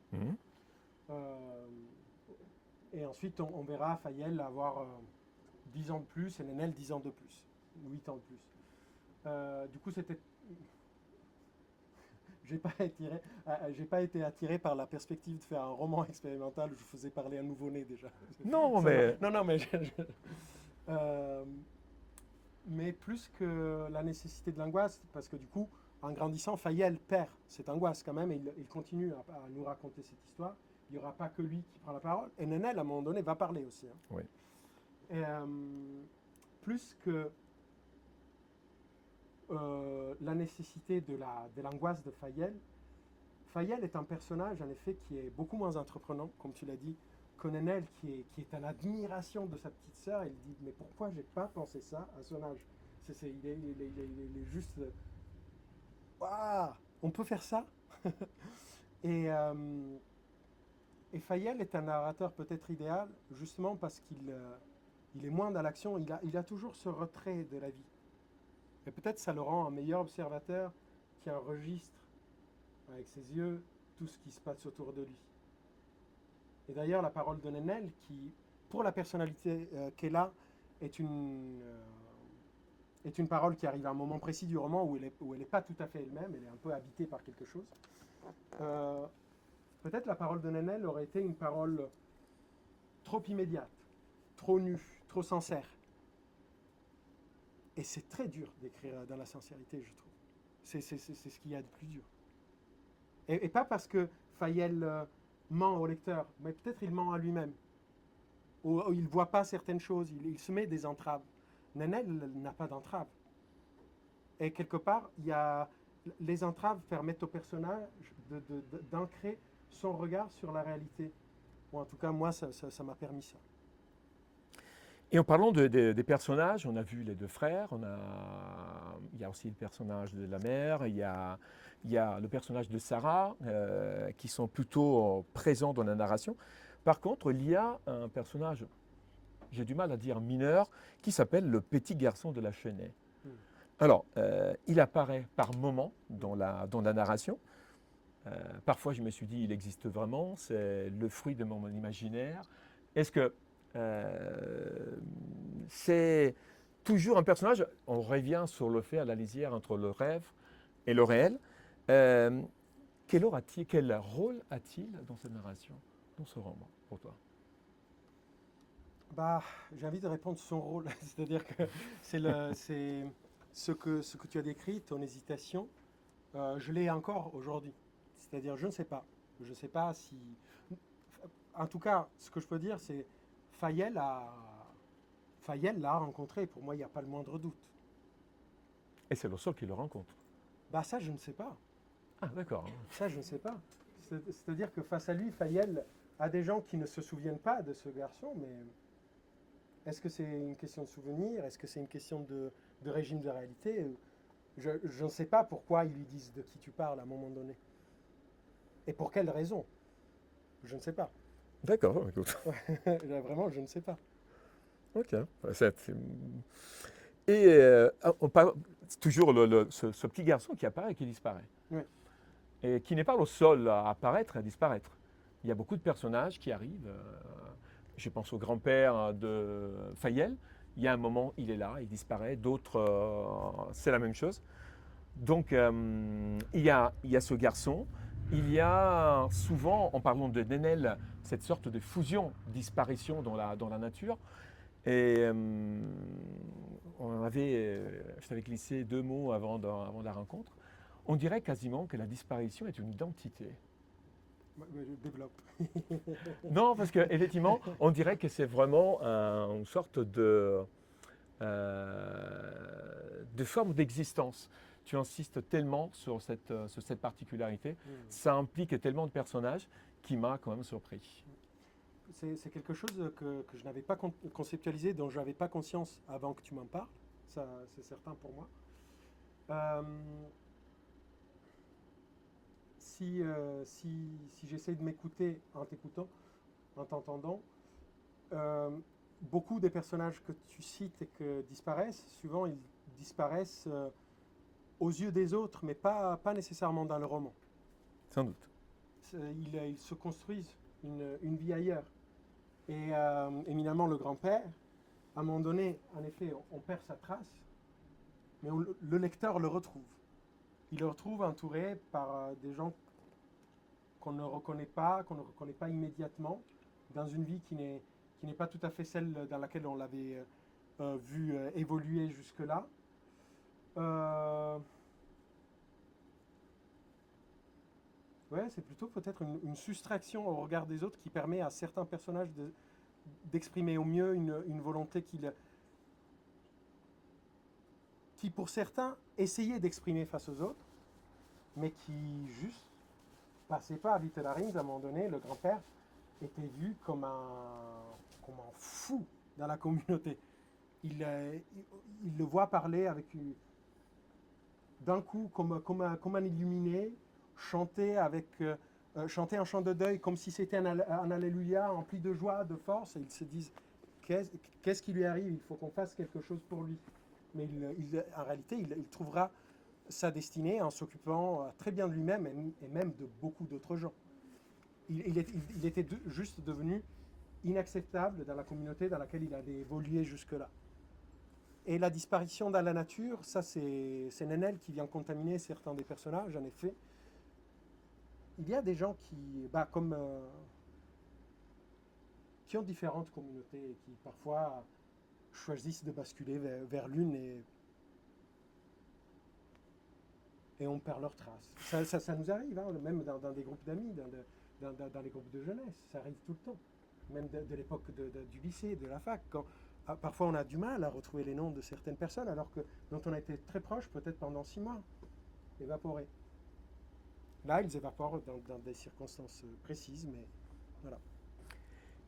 Et ensuite, on verra Faïel avoir 10 ans de plus et Nenel 10 ans de plus, 8 ans de plus. Du coup, c'était... J'ai pas été attiré par la perspective de faire un roman expérimental où je faisais parler un nouveau-né déjà. Non, mais... Non, mais... mais plus que la nécessité de l'angoisse, parce que du coup, en grandissant, Faïel perd cette angoisse quand même, et il continue à nous raconter cette histoire. Il n'y aura pas que lui qui prend la parole, et Nenel, à un moment donné, va parler aussi. Hein. Oui. Et, plus que... la nécessité de l'angoisse de Fayel. Fayel est un personnage, en effet, qui est beaucoup moins entreprenant, comme tu l'as dit, que Nenel, qui est en admiration de sa petite sœur. Il dit, mais pourquoi j'ai pas pensé ça à son âge? Il est juste... Waouh, on peut faire ça. et Fayel est un narrateur peut-être idéal, justement parce qu'il est moins dans l'action, il a toujours ce retrait de la vie. Et peut-être ça le rend un meilleur observateur qui enregistre avec ses yeux tout ce qui se passe autour de lui. Et d'ailleurs, la parole de Nenel, qui, pour la personnalité qu'elle a, est une parole qui arrive à un moment précis du roman où elle n'est pas tout à fait elle-même, elle est un peu habitée par quelque chose. Peut-être la parole de Nenel aurait été une parole trop immédiate, trop nue, trop sincère. Et c'est très dur d'écrire dans la sincérité, je trouve. C'est ce qu'il y a de plus dur. Et pas parce que Fayel ment au lecteur, mais peut-être il ment à lui-même. Ou il ne voit pas certaines choses, il se met des entraves. Nenel n'a pas d'entraves. Et quelque part, les entraves permettent au personnage d'ancrer son regard sur la réalité. Ou en tout cas, moi, ça m'a permis ça. Et en parlant des personnages, on a vu les deux frères, il y a aussi le personnage de la mère, il y a le personnage de Sarah, qui sont plutôt présents dans la narration. Par contre, il y a un personnage, j'ai du mal à dire mineur, qui s'appelle le petit garçon de la Chênaie. Alors, il apparaît par moments dans la narration. Parfois, je me suis dit, il existe vraiment, c'est le fruit de mon imaginaire. Est-ce que c'est toujours un personnage, on revient sur le fait à la lisière entre le rêve et le réel. Quel rôle a-t-il dans cette narration, dans ce roman, pour toi? J'ai envie de répondre son rôle, c'est-à-dire que c'est ce que tu as décrit, ton hésitation, je l'ai encore aujourd'hui. C'est-à-dire, je ne sais pas. Je ne sais pas si... En tout cas, ce que je peux dire, c'est Fayel l'a rencontré. Pour moi, il n'y a pas le moindre doute. Et c'est le seul qui le rencontre? Ça, je ne sais pas. Ah, d'accord. Ça, je ne sais pas. C'est-à-dire que face à lui, Fayel a des gens qui ne se souviennent pas de ce garçon, mais est-ce que c'est une question de souvenir? Est-ce que c'est une question de régime de réalité? Je ne sais pas pourquoi ils lui disent de qui tu parles à un moment donné. Et pour quelle raison? Je ne sais pas. D'accord, écoute. Vraiment, je ne sais pas. Ok. Et on parle toujours ce petit garçon qui apparaît et qui disparaît. Oui. Et qui n'est pas le seul à apparaître et à disparaître. Il y a beaucoup de personnages qui arrivent. Je pense au grand-père de Fayel. Il y a un moment, il est là, il disparaît. D'autres, c'est la même chose. Donc, il y a ce garçon. Il y a souvent, en parlant de Nenel, cette sorte de fusion-disparition dans la nature. Et je t'avais glissé 2 mots avant la rencontre. On dirait quasiment que la disparition est une identité. Développe. Non, parce qu'effectivement, on dirait que c'est vraiment une sorte de forme d'existence. Tu insistes tellement sur cette particularité, ça implique tellement de personnages qui m'a quand même surpris. C'est quelque chose que je n'avais pas conceptualisé, dont je n'avais pas conscience avant que tu m'en parles. Ça, c'est certain pour moi. Si j'essaie de m'écouter en t'écoutant, en t'entendant, beaucoup des personnages que tu cites et que disparaissent, souvent ils disparaissent aux yeux des autres, mais pas nécessairement dans le roman. Sans doute. Ils se construisent une vie ailleurs. Et éminemment, le grand-père, à un moment donné, en effet, on perd sa trace, mais le lecteur le retrouve. Il le retrouve entouré par des gens qu'on ne reconnaît pas immédiatement, dans une vie qui n'est pas tout à fait celle dans laquelle on l'avait vu évoluer jusque-là. Ouais, c'est plutôt peut-être une soustraction au regard des autres qui permet à certains personnages d'exprimer au mieux une volonté qui pour certains essayaient d'exprimer face aux autres, mais qui juste passaient pas à vite la rime. À un moment donné, le grand-père était vu comme un fou dans la communauté. Il le voit parler avec d'un coup comme un illuminé, chanter chanter un chant de deuil comme si c'était un alléluia empli de joie, de force, et ils se disent qu'est-ce qui lui arrive, il faut qu'on fasse quelque chose pour lui. Mais en réalité, il trouvera sa destinée en s'occupant très bien de lui-même et même de beaucoup d'autres gens. Il était juste devenu inacceptable dans la communauté dans laquelle il avait évolué jusque-là. Et la disparition dans la nature, ça c'est Nenel qui vient contaminer certains des personnages, en effet. Il y a des gens qui ont différentes communautés et qui parfois choisissent de basculer vers l'une et on perd leurs traces. Ça nous arrive, hein, même dans des groupes d'amis, dans les groupes de jeunesse, ça arrive tout le temps. Même de l'époque du lycée, de la fac, quand parfois on a du mal à retrouver les noms de certaines personnes alors que dont on a été très proche peut-être pendant 6 mois, évaporés. Là, ils évaporent dans des circonstances précises, mais voilà.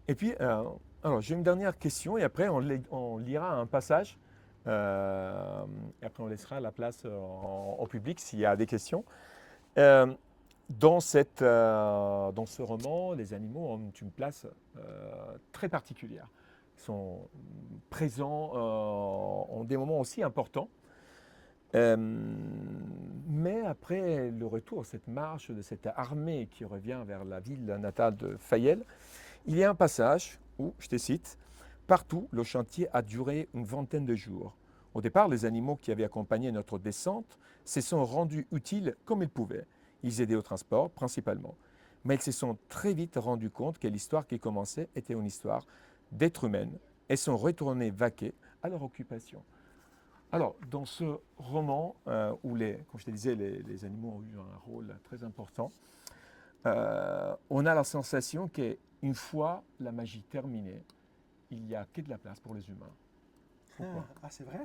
Et puis, alors j'ai une dernière question et après on lira un passage. Et après on laissera la place au public s'il y a des questions. Dans ce roman, les animaux ont une place très particulière. Ils sont présents en des moments aussi importants. Mais après le retour, cette marche de cette armée qui revient vers la ville natale de Fayel, il y a un passage où, je te cite, « Partout, le chantier a duré une vingtaine de jours. Au départ, les animaux qui avaient accompagné notre descente se sont rendus utiles comme ils pouvaient. Ils aidaient au transport, principalement. Mais ils se sont très vite rendus compte que l'histoire qui commençait était une histoire d'êtres humains et sont retournés vaquer à leur occupation. » Alors, dans ce roman, où, comme je te disais, les animaux ont eu un rôle très important, on a la sensation qu'une fois la magie terminée, il n'y a que de la place pour les humains. Pourquoi ? C'est vrai.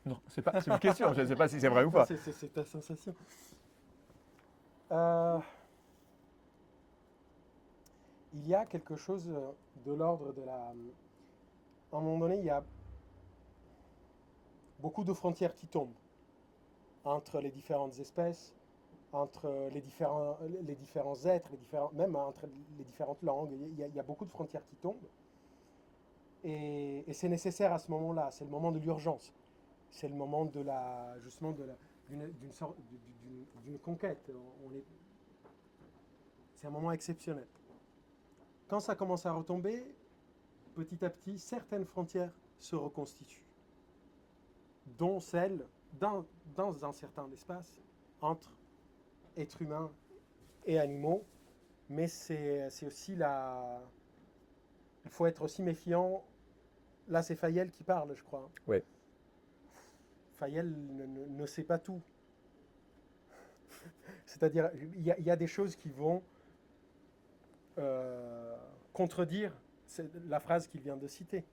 Non, c'est une question, je ne sais pas si c'est vrai ou pas. C'est ta sensation. Il y a quelque chose de l'ordre de la... À un moment donné, il y a beaucoup de frontières qui tombent entre les différentes espèces, entre les différents êtres, même entre les différentes langues. Il y a beaucoup de frontières qui tombent. Et c'est nécessaire à ce moment-là. C'est le moment de l'urgence. C'est le moment d'une conquête. C'est un moment exceptionnel. Quand ça commence à retomber, petit à petit, certaines frontières se reconstituent, dont celle, dans un certain espace, entre êtres humains et animaux. Mais c'est aussi il faut être aussi méfiant. Là, c'est Fayel qui parle, je crois. Oui. Fayel ne sait pas tout. C'est-à-dire, il y a des choses qui vont contredire la phrase qu'il vient de citer.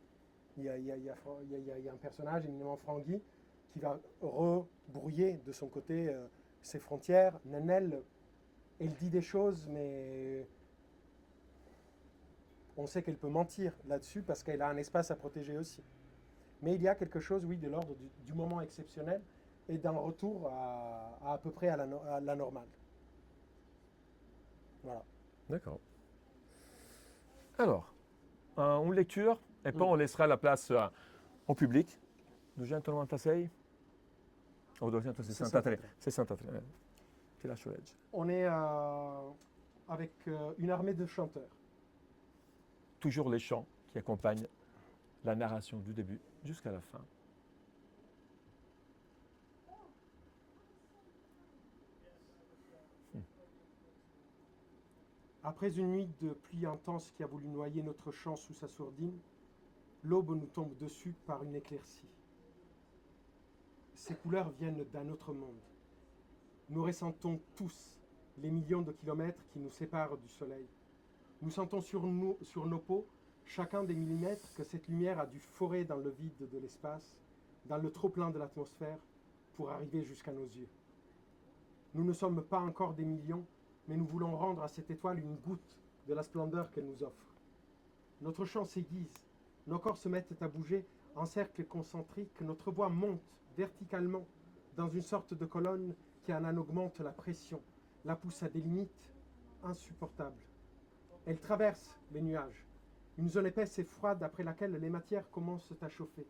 Il y a un personnage éminemment Franguy qui va rebrouiller de son côté ses frontières. Nenel, elle dit des choses, mais on sait qu'elle peut mentir là-dessus parce qu'elle a un espace à protéger aussi. Mais il y a quelque chose, oui, de l'ordre du moment exceptionnel et d'un retour à peu près à la normale. Voilà. D'accord. Alors, une lecture, et puis on laissera la place au public. Do gente não sei. Ou 263. 63. C'est la Choledge. On est avec une armée de chanteurs. Toujours les chants qui accompagnent la narration du début jusqu'à la fin. Après une nuit de pluie intense qui a voulu noyer notre chant sous sa sourdine, l'aube nous tombe dessus par une éclaircie. Ces couleurs viennent d'un autre monde. Nous ressentons tous les millions de kilomètres qui nous séparent du soleil. Nous sentons sur nos peaux chacun des millimètres que cette lumière a dû forer dans le vide de l'espace dans le trop-plein de l'atmosphère pour arriver jusqu'à nos yeux. Nous ne sommes pas encore des millions, mais nous voulons rendre à cette étoile une goutte de la splendeur qu'elle nous offre. Notre chant s'aiguise, nos corps se mettent à bouger en cercle concentrique, notre voix monte verticalement dans une sorte de colonne qui en augmente la pression, la pousse à des limites insupportables. Elle traverse les nuages, une zone épaisse et froide après laquelle les matières commencent à chauffer.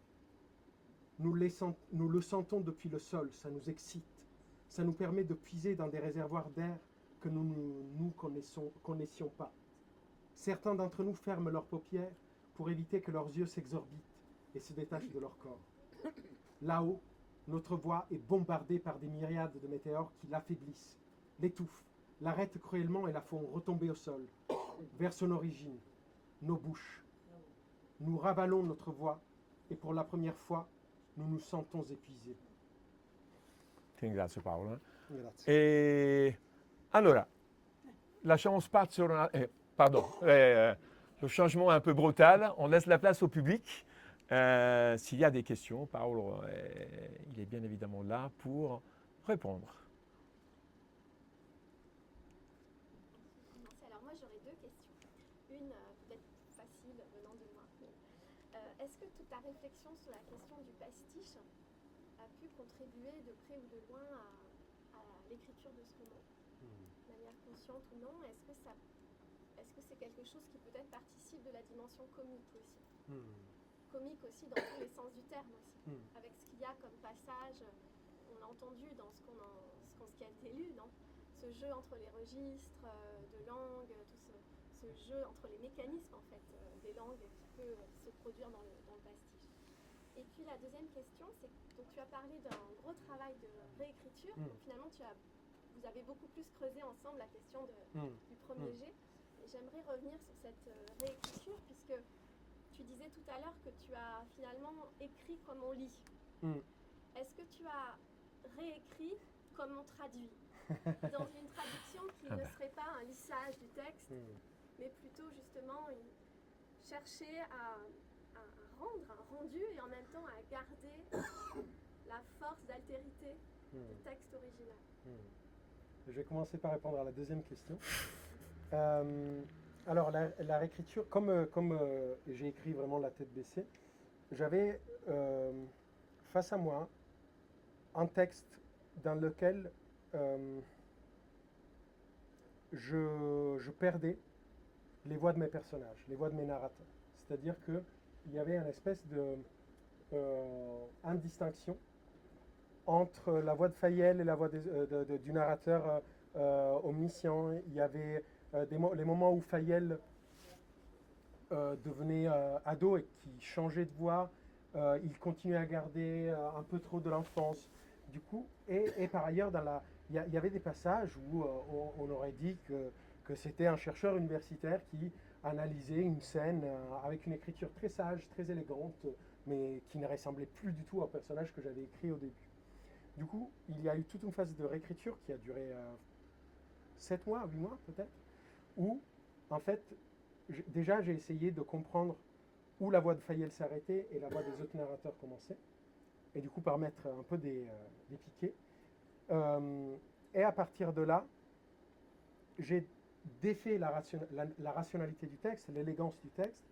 Nous le sentons depuis le sol, ça nous excite, ça nous permet de puiser dans des réservoirs d'air que nous ne connaissions pas. Certains d'entre nous ferment leurs paupières pour éviter que leurs yeux s'exorbitent et se détachent de leur corps. Là-haut, notre voix est bombardée par des myriades de météores qui l'affaiblissent, l'étouffent, l'arrêtent cruellement et la font retomber au sol, vers son origine, nos bouches. Nous ravalons notre voix et pour la première fois, nous nous sentons épuisés. Ti ringrazio Paolo. Grazie. E allora, lasciamo spazio, le changement est un peu brutal, on laisse la place au public. S'il y a des questions, Paolo, il est bien évidemment là pour répondre. Alors moi j'aurais deux questions. Une peut-être facile venant de moi. Est-ce que toute ta réflexion sur la question du pastiche a pu contribuer de près ou de loin à l'écriture de ce roman, de manière consciente ou non? Est-ce que c'est quelque chose qui peut-être participe de la dimension comique aussi? Comique aussi dans tous les sens du terme aussi, avec ce qu'il y a comme passage, on l'a entendu dans ce qui a été lu, non? Ce jeu entre les registres de langue, tout ce jeu entre les mécanismes en fait des langues qui peut se produire dans le pastiche. Et puis la deuxième question, c'est que tu as parlé d'un gros travail de réécriture. Finalement, vous avez beaucoup plus creusé ensemble la question du premier jet. Et j'aimerais revenir sur cette réécriture puisque tu disais tout à l'heure que tu as finalement écrit comme on lit. Est-ce que tu as réécrit comme on traduit? Dans une traduction qui ne serait pas un lissage du texte, mais plutôt justement chercher à rendre un rendu et en même temps à garder la force d'altérité du texte original. Je vais commencer par répondre à la deuxième question. Alors la réécriture, comme j'ai écrit vraiment la tête baissée, j'avais face à moi un texte dans lequel je perdais les voix de mes personnages, les voix de mes narrateurs. C'est-à-dire qu'il y avait une espèce de indistinction entre la voix de Fayel et la voix du narrateur omniscient. Il y avait les moments où Fayel devenait ado et qui changeait de voix, il continuait à garder un peu trop de l'enfance. Du coup, et par ailleurs, il y avait des passages où on aurait dit que c'était un chercheur universitaire qui analysait une scène avec une écriture très sage, très élégante, mais qui ne ressemblait plus du tout au personnage que j'avais écrit au début. Du coup, il y a eu toute une phase de réécriture qui a duré 7 mois, 8 mois peut-être, où, en fait, déjà j'ai essayé de comprendre où la voix de Fayel s'arrêtait et la voix des autres narrateurs commençait, et du coup par mettre un peu des piquets. Et à partir de là, j'ai défait la rationalité du texte, l'élégance du texte,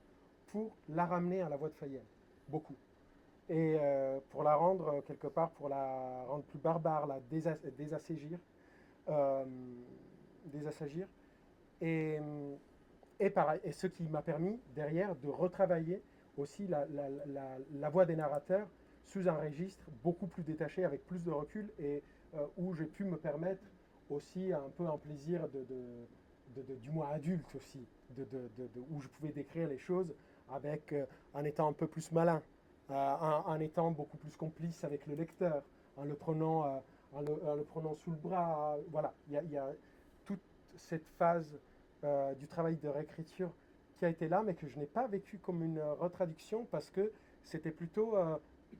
pour la ramener à la voix de Fayel, beaucoup. Et pour la rendre, quelque part, pour la rendre plus barbare, la désassagir. Et ce qui m'a permis, derrière, de retravailler aussi la voix des narrateurs sous un registre beaucoup plus détaché, avec plus de recul, et où j'ai pu me permettre aussi un peu un plaisir du moi adulte aussi, où je pouvais décrire les choses avec, en étant un peu plus malin, en étant beaucoup plus complice avec le lecteur, en le prenant sous le bras. Voilà, il y a toute cette phase du travail de réécriture qui a été là, mais que je n'ai pas vécu comme une retraduction, parce que c'était plutôt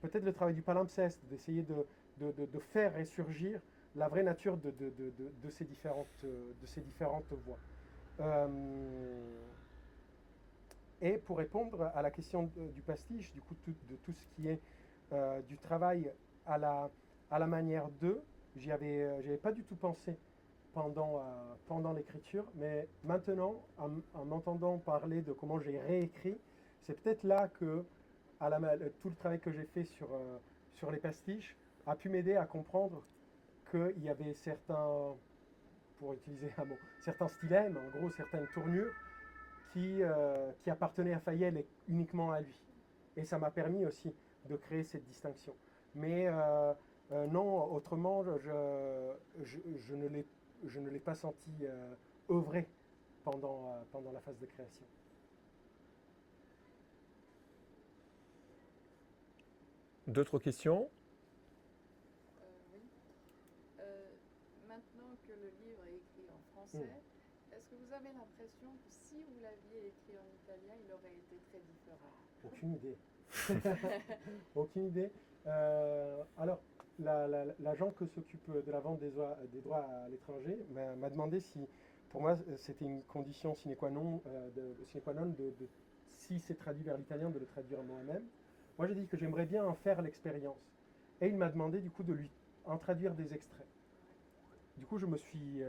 peut-être le travail du palimpseste, d'essayer de faire ressurgir la vraie nature de ces différentes voix. Et pour répondre à la question du pastiche, du coup, de tout ce qui est du travail à la manière d'eux. J'avais pas du tout pensé pendant l'écriture, mais maintenant, en m'entendant parler de comment j'ai réécrit, c'est peut-être là que tout le travail que j'ai fait sur les pastiches a pu m'aider à comprendre qu'il y avait pour utiliser un mot, certains stylèmes, en gros certaines tournures, qui appartenaient à Fayel et uniquement à lui. Et ça m'a permis aussi de créer cette distinction. Mais non, autrement, je ne l'ai pas senti œuvrer pendant la phase de création. D'autres questions? Oui. Maintenant que le livre est écrit en français, est-ce que vous avez l'impression que si vous l'aviez écrit en italien, il aurait été très différent? Aucune idée. Aucune idée. Alors, l'agent que s'occupe de la vente des droits à l'étranger m'a demandé si, pour moi, c'était une condition sine qua non, si c'est traduit vers l'italien, de le traduire moi-même. Moi, j'ai dit que j'aimerais bien en faire l'expérience. Et il m'a demandé, du coup, de lui en traduire des extraits. Du coup, je me suis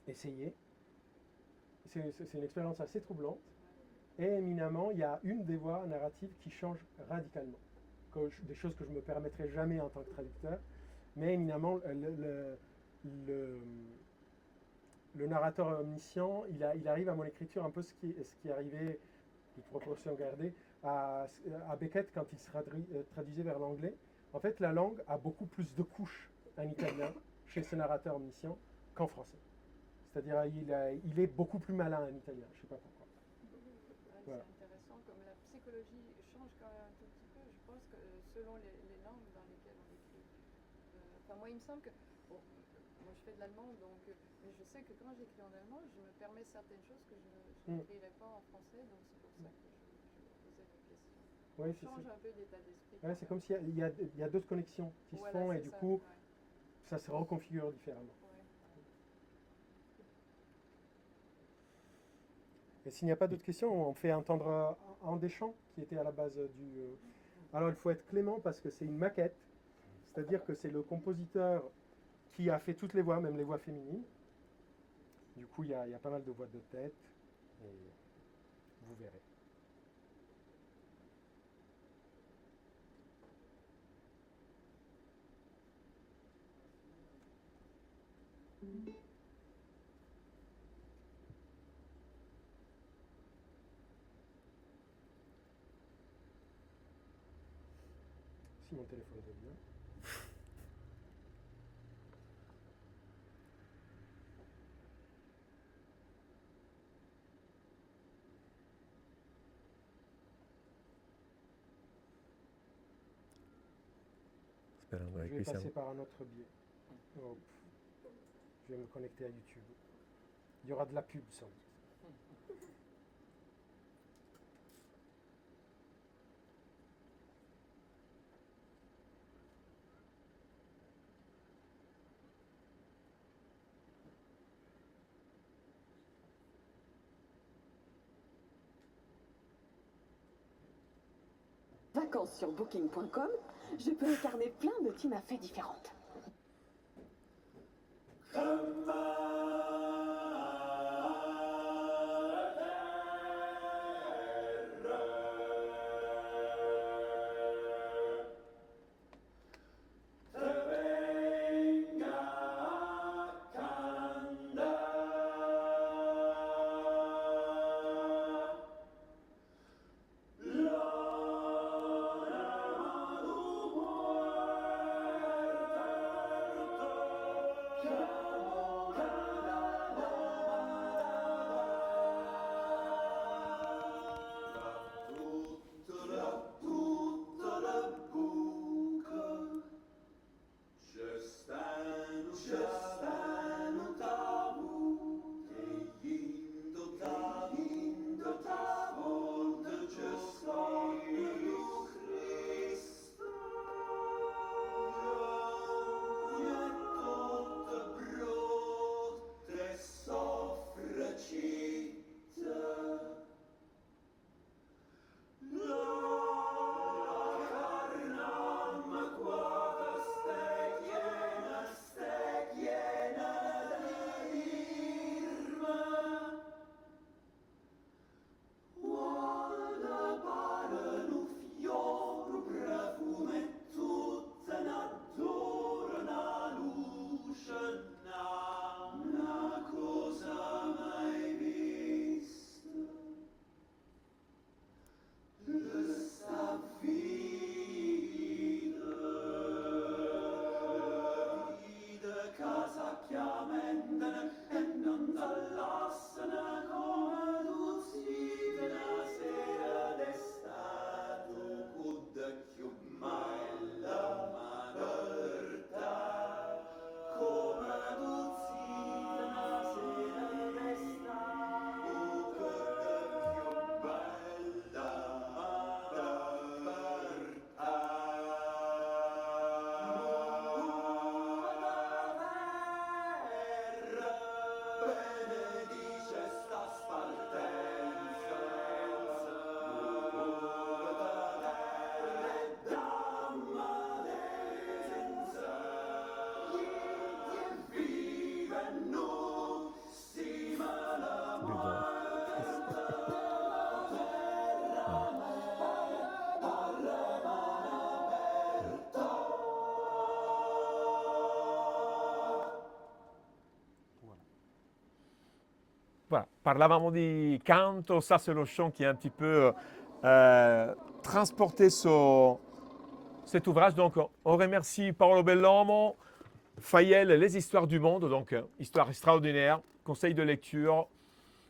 essayé. C'est une expérience assez troublante. Et éminemment, il y a une des voix narratives qui change radicalement. Des choses que je ne me permettrais jamais en tant que traducteur. Mais éminemment, le narrateur omniscient, il arrive à mon écriture un peu ce qui arrivait, toute proportion gardée, à Beckett quand il se traduisait vers l'anglais. En fait, la langue a beaucoup plus de couches en italien chez ce narrateur omniscient qu'en français. C'est-à-dire il est beaucoup plus malin en italien, je ne sais pas pourquoi. Voilà. C'est intéressant, comme la psychologie change quand même un tout petit peu, je pense que selon les langues dans lesquelles on écrit. Moi, il me semble que, bon, moi je fais de l'allemand, donc, mais je sais que quand j'écris en allemand, je me permets certaines choses que je n'écrirais pas en français, donc c'est pour ça que je me posais la question. Ouais, ça change un peu d'état d'esprit. Ouais, c'est comme s'il y a d'autres connexions qui se font et du coup, ça se reconfigure différemment. Et s'il n'y a pas d'autres questions, on fait entendre un des chants qui était à la base du... Alors il faut être clément parce que c'est une maquette, c'est-à-dire que c'est le compositeur qui a fait toutes les voix, même les voix féminines. Du coup, il y a pas mal de voix de tête, et vous verrez. Si mon téléphone va bien. Je vais passer par un autre biais. Oh, je vais me connecter à YouTube. Il y aura de la pub sans doute. Vacances sur Booking.com, je peux incarner plein de teams à faits différentes. voilà, parlavamo di canto, ça c'est le chant qui a un petit peu transporté cet ouvrage. Donc on remercie Paolo Bellomo, Fayel, Les Histoires du Monde, donc histoire extraordinaire, conseil de lecture.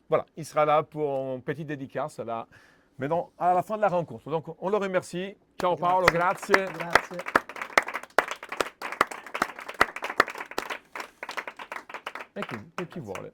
Voilà, il sera là pour une petite dédicace là, maintenant à la fin de la rencontre. Donc on le remercie. Ciao Paolo, grazie. Grazie. E chi vuole?